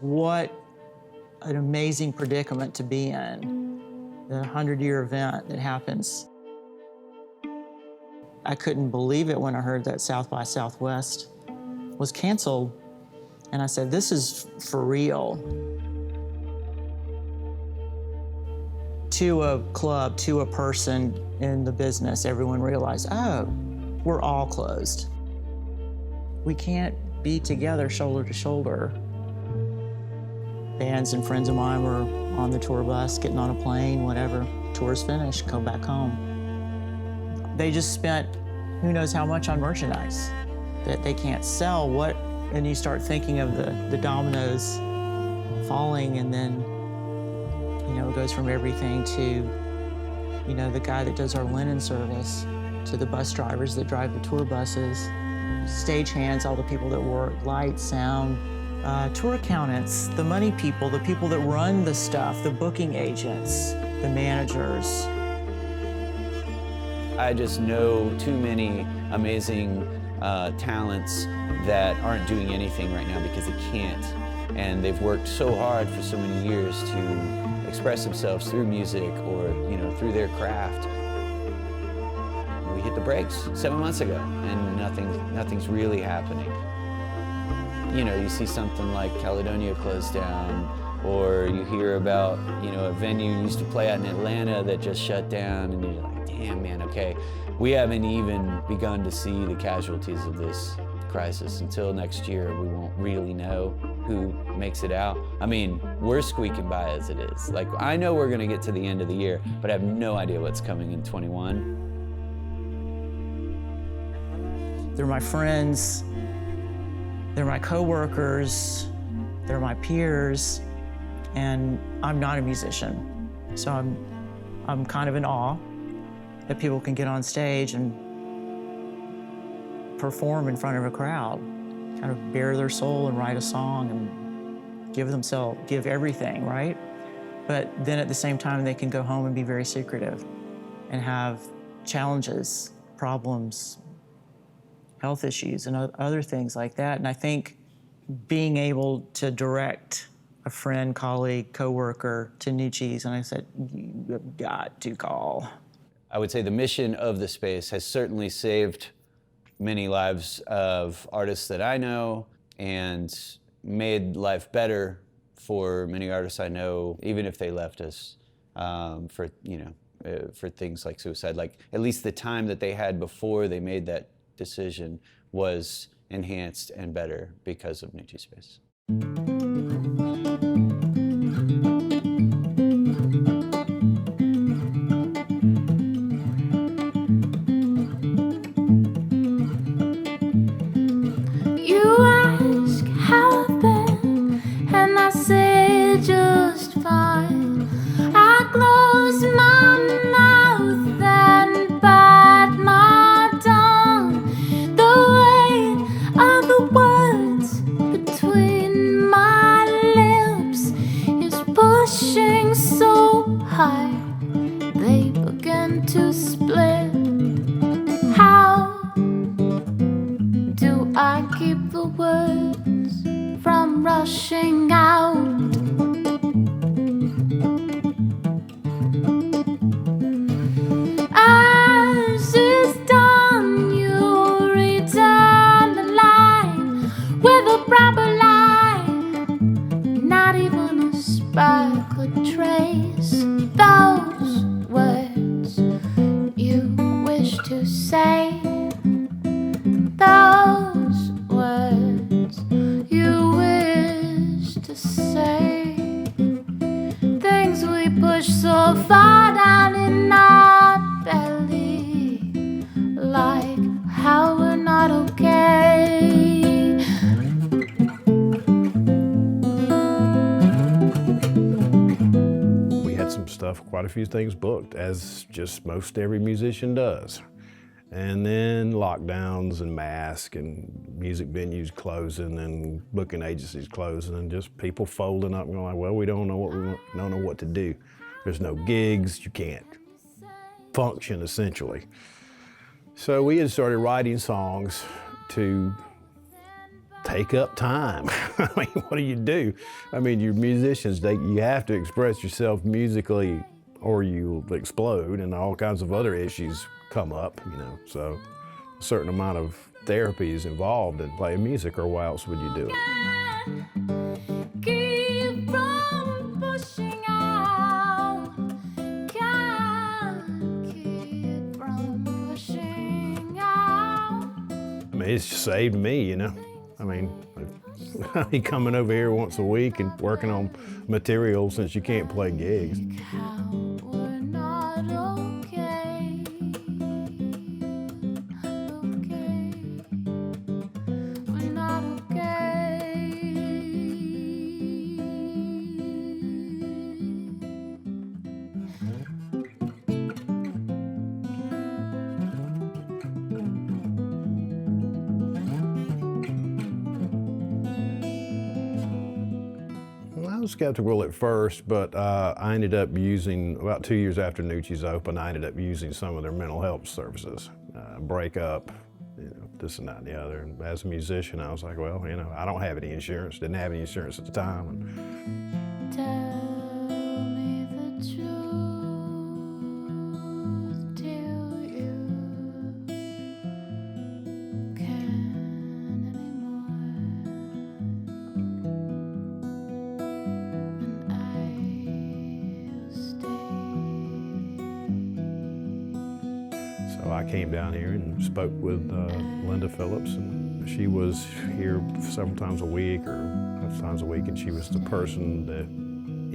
What an amazing predicament to be in. The 100-year event that happens. I couldn't believe it when I heard that South by Southwest was canceled. And I said, this is for real. To a club, to a person in the business, everyone realized, oh, we're all closed. We can't be together shoulder to shoulder. Bands and friends of mine were on the tour bus, getting on a plane, whatever. Tour's finished, go back home. They just spent who knows how much on merchandise that they can't sell. And you start thinking of the dominoes falling, and then, it goes from everything to, the guy that does our linen service, to the bus drivers that drive the tour buses, stagehands, all the people that work, lights, sound, tour accountants, the money people, the people that run the stuff, the booking agents, the managers. I just know too many amazing talents that aren't doing anything right now because they can't. And they've worked so hard for so many years to express themselves through music or, through their craft. We hit the brakes 7 months ago and nothing's really happening. You see something like Caledonia closed down, or you hear about, a venue you used to play at in Atlanta that just shut down, and you're like, damn, man, okay. We haven't even begun to see the casualties of this crisis. Until next year, we won't really know who makes it out. I mean, we're squeaking by as it is. Like, I know we're gonna get to the end of the year, but I have no idea what's coming in 21. They're my friends, they're my coworkers, they're my peers, and I'm not a musician. So I'm kind of in awe that people can get on stage and perform in front of a crowd, kind of bare their soul and write a song and give everything, right? But then at the same time, they can go home and be very secretive and have challenges, problems, health issues, and other things like that. And I think being able to direct a friend, colleague, coworker to Nuçis, and I said, you've got to call. I would say the mission of the space has certainly saved many lives of artists that I know and made life better for many artists I know, even if they left us for things like suicide. Like, at least the time that they had before they made that decision was enhanced and better because of Nuçi Space. You ask how I've been, and I say just fine. I close my mouth and bite my tongue. The weight of the words between my lips is pushing so high they begin to split. How do I keep the words from rushing out? As is done, you return the line with a proper line. Not even a spark could trace those words you wish to say. Those words you wish to say. Things we push so far down in our belly, like how we're not okay. We had some stuff, quite a few things booked, as just most every musician does. And then lockdowns and masks and music venues closing and booking agencies closing and just people folding up and going, well, we don't know what to do. There's no gigs, you can't function, essentially. So we had started writing songs to take up time. I mean, what do? I mean, you're musicians, you have to express yourself musically or you'll explode, and all kinds of other issues come up, you know. So a certain amount of therapy is involved in playing music, or why else would you do it? Keep from pushing out. Can't keep from pushing out. I mean, it's saved me, you know. I mean, he coming over here once a week and working on material since you can't play gigs. How we're not okay. Okay. We're not okay. I was skeptical at first, but I ended up using, about 2 years after Nuçi's opened, I ended up using some of their mental health services. Breakup, you know, this and that and the other. And as a musician, I was like, well, you know, I don't have any insurance, didn't have any insurance at the time. And Tell me the truth till you can anymore, and I'll stay. so I came down here and spoke with Linda Phillips, and she was here several times a week or a couple times a week, and she was the person, the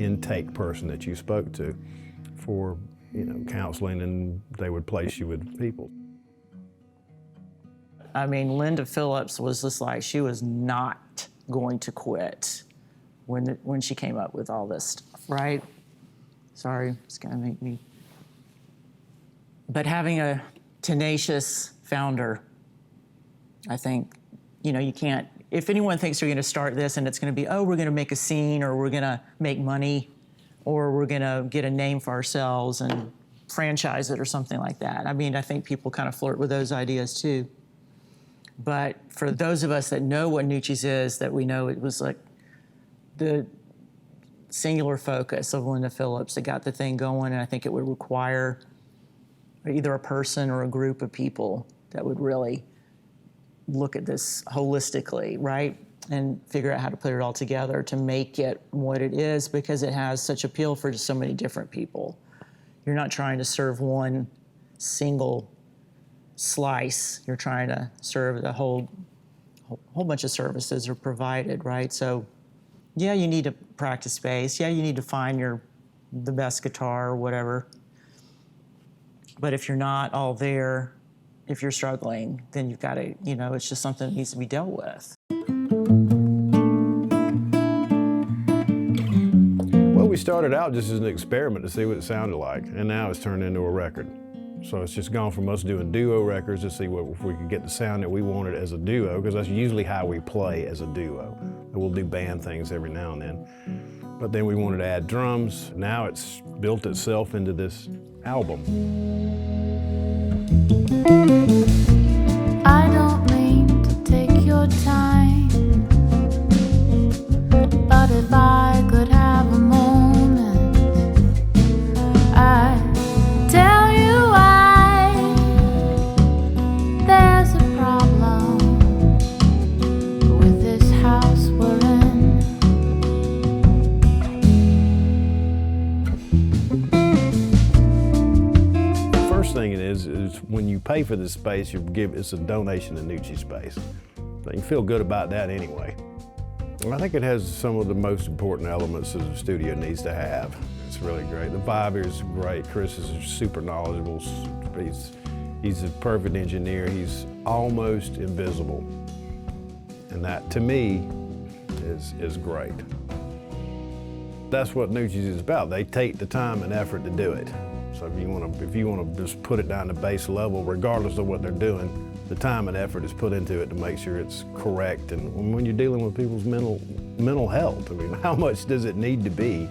intake person that you spoke to for, you know, counseling, and they would place you with people. I mean, Linda Phillips was just like, she was not going to quit when she came up with all this stuff, right? Sorry, it's gonna make me. But having a tenacious founder, I think, you know, you can't, if anyone thinks you're gonna start this and it's gonna be, oh, we're gonna make a scene, or we're gonna make money, or we're gonna get a name for ourselves and franchise it or something like that. I mean, I think people kind of flirt with those ideas too. But for those of us that know what Nuçis is, that we know it was like the singular focus of Linda Phillips that got the thing going, and I think it would require either a person or a group of people that would really look at this holistically, right? And figure out how to put it all together to make it what it is, because it has such appeal for so many different people. You're not trying to serve one single slice. You're trying to serve the whole bunch of services are provided, right? So yeah, you need a practice space. Yeah, you need to find the best guitar or whatever. But if you're not all there, if you're struggling, then you've got to, you know, it's just something that needs to be dealt with. Well, we started out just as an experiment to see what it sounded like, and now it's turned into a record. So it's just gone from us doing duo records to see if we could get the sound that we wanted as a duo, because that's usually how we play as a duo. We'll do band things every now and then. But then we wanted to add drums. Now it's built itself into this album. I don't mean to take your time, but if I could have a moment, I'd tell you why there's a problem with this house we're in. First thing it is when you pay for this space, it's a donation to Nuçi space. So you feel good about that anyway. And I think it has some of the most important elements that a studio needs to have. It's really great. The vibe here is great. Chris is super knowledgeable. He's a perfect engineer. He's almost invisible. And that, to me, is great. That's what Nuçis is about. They take the time and effort to do it. So if you want to just put it down to base level, regardless of what they're doing, the time and effort is put into it to make sure it's correct. And when you're dealing with people's mental health, I mean, how much does it need to be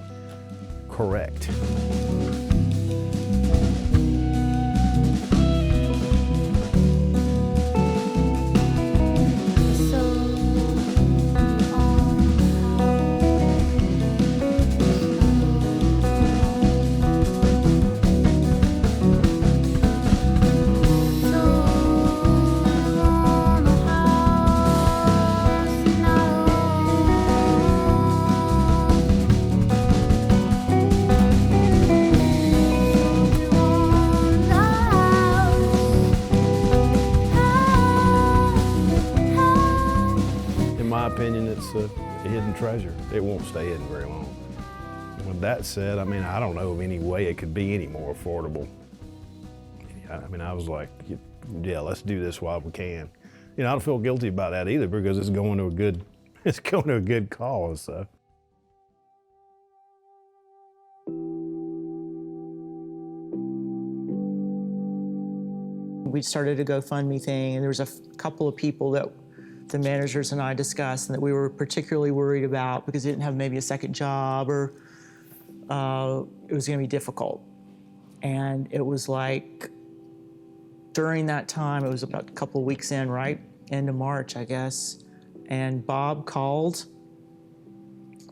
correct? my opinion, it's a hidden treasure. It won't stay hidden very long. With that said, I mean, I don't know of any way it could be any more affordable. I mean, I was like, yeah, let's do this while we can. You know, I don't feel guilty about that either because it's going to a good, it's going to a good cause. So. We started a GoFundMe thing, and there was a couple of people that the managers and I discussed and that we were particularly worried about because they didn't have maybe a second job or it was going to be difficult. And it was like, during that time, it was about a couple of weeks in, right? End of March, I guess. And Bob called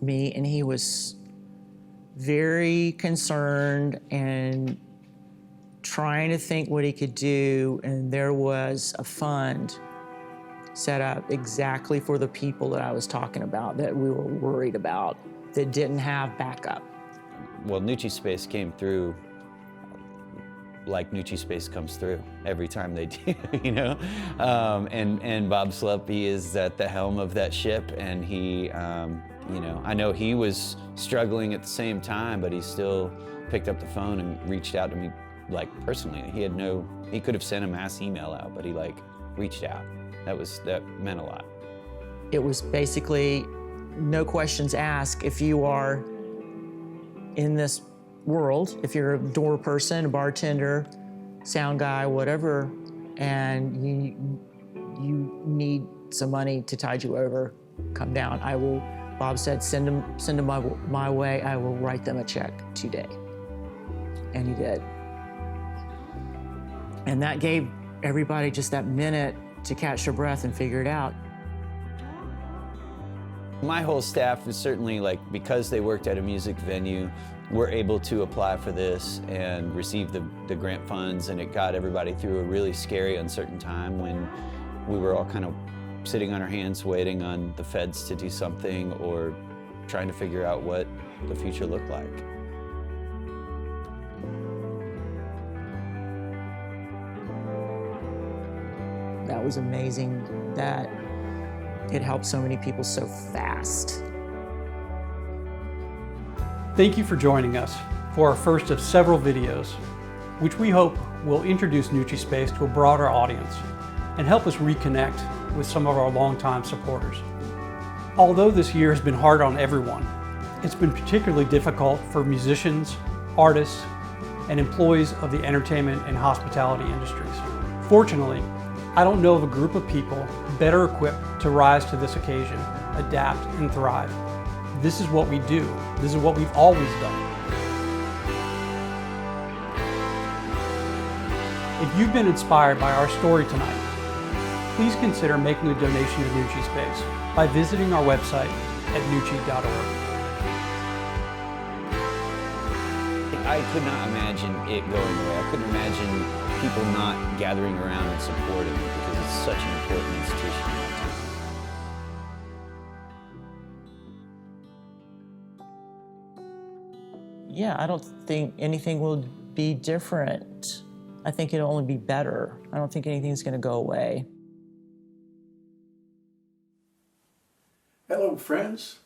me and he was very concerned and trying to think what he could do. And there was a fund set up exactly for the people that I was talking about that we were worried about that didn't have backup. Well, Nuçi Space came through like Nuçi Space comes through every time they do, you know? And Bob Sluppy is at the helm of that ship, and he, you know, I know he was struggling at the same time, but he still picked up the phone and reached out to me, like, personally. He could have sent a mass email out, but he, like, reached out. That meant a lot. It was basically no questions asked. If you are in this world, if you're a door person, a bartender, sound guy, whatever, and you need some money to tide you over, come down. Bob said, send them my way. I will write them a check today. And he did. And that gave everybody just that minute to catch their breath and figure it out. My whole staff is certainly, like, because they worked at a music venue, were able to apply for this and receive the grant funds, and it got everybody through a really scary, uncertain time when we were all kind of sitting on our hands waiting on the feds to do something or trying to figure out what the future looked like. That was amazing that it helped so many people so fast. Thank you for joining us for our first of several videos, which we hope will introduce Nuçi Space to a broader audience and help us reconnect with some of our longtime supporters. Although this year has been hard on everyone, it's been particularly difficult for musicians, artists, and employees of the entertainment and hospitality industries. Fortunately, I don't know of a group of people better equipped to rise to this occasion, adapt, and thrive. This is what we do. This is what we've always done. If you've been inspired by our story tonight, please consider making a donation to Nuçi Space by visiting our website at nuçi.org. I could not imagine it going away. I couldn't imagine people not gathering around and supporting it because it's such an important institution. Yeah, I don't think anything will be different. I think it'll only be better. I don't think anything's going to go away. Hello, friends.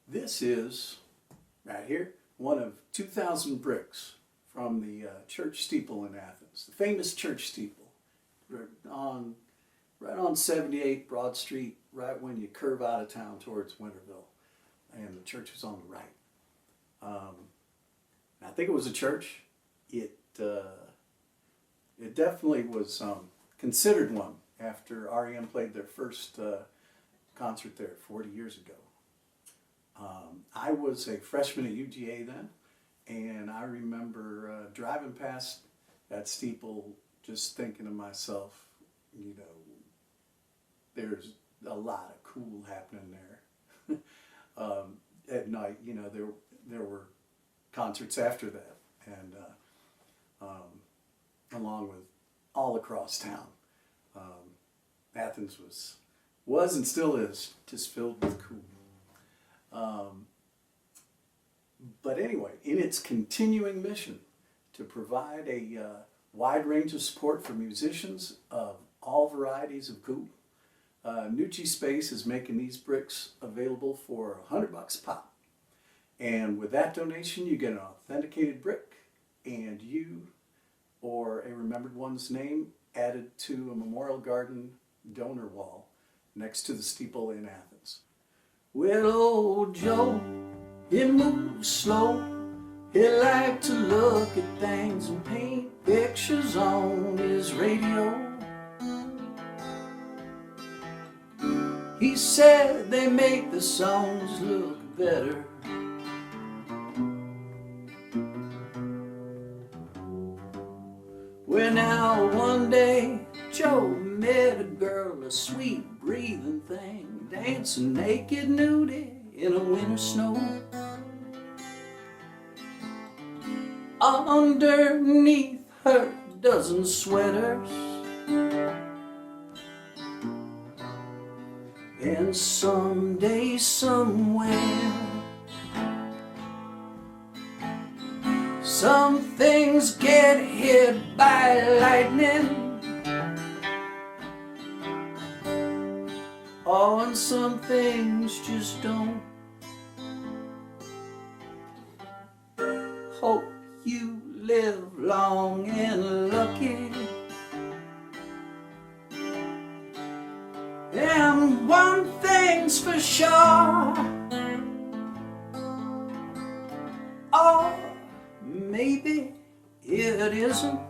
This is, right here, one of 2,000 bricks from the church steeple in Athens, the famous church steeple, right on 78 Broad Street, right when you curve out of town towards Winterville, and the church was on the right. I think it was a church. It definitely was considered one after REM played their first concert there 40 years ago. I was a freshman at UGA then, and I remember driving past that steeple just thinking to myself, you know, there's a lot of cool happening there. At night, you know, there were concerts after that, and along with all across town. Athens was and still is just filled with cool. But anyway, in its continuing mission to provide a wide range of support for musicians of all varieties of cool, Nuçi Space is making these bricks available for $100 a pop. And with that donation, you get an authenticated brick and you or a remembered one's name added to a Memorial Garden donor wall next to the Steeple in Athens. Well, old Joe, he moves slow. He liked to look at things and paint pictures on his radio. He said they make the songs look better. Well, now one day Joe met a girl, a sweet breathing thing, dancing naked nudie in a winter snow. Underneath her dozen sweaters, and someday somewhere some things get hit by lightning. Oh, and some things just don't. Hope you live long and lucky. And one thing's for sure, or maybe it isn't,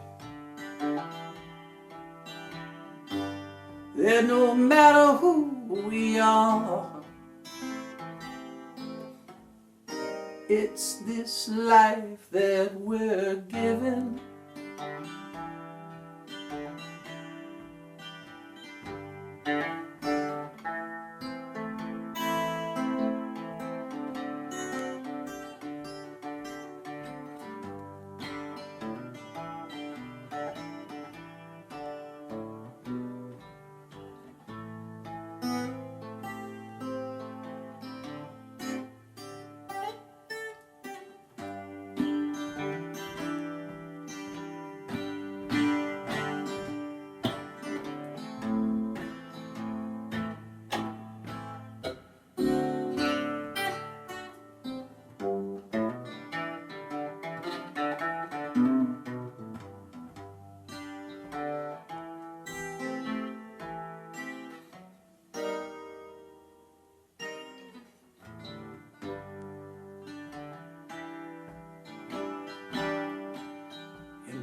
that no matter who we are, it's this life that we're given.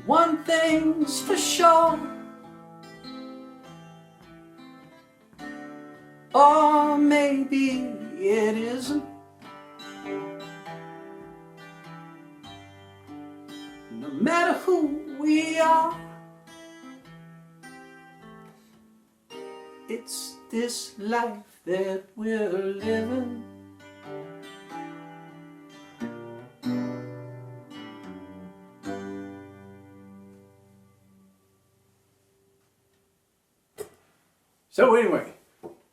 One thing's for sure, or maybe it isn't. No matter who we are, it's this life that we're living. So anyway,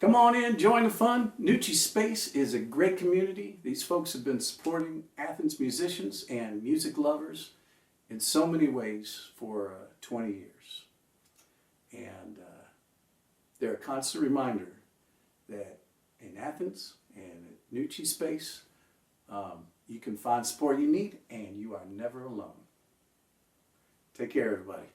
come on in, join the fun. Nuçi Space is a great community. These folks have been supporting Athens musicians and music lovers in so many ways for 20 years. And they're a constant reminder that in Athens and at Nuçi Space, you can find support you need and you are never alone. Take care, everybody.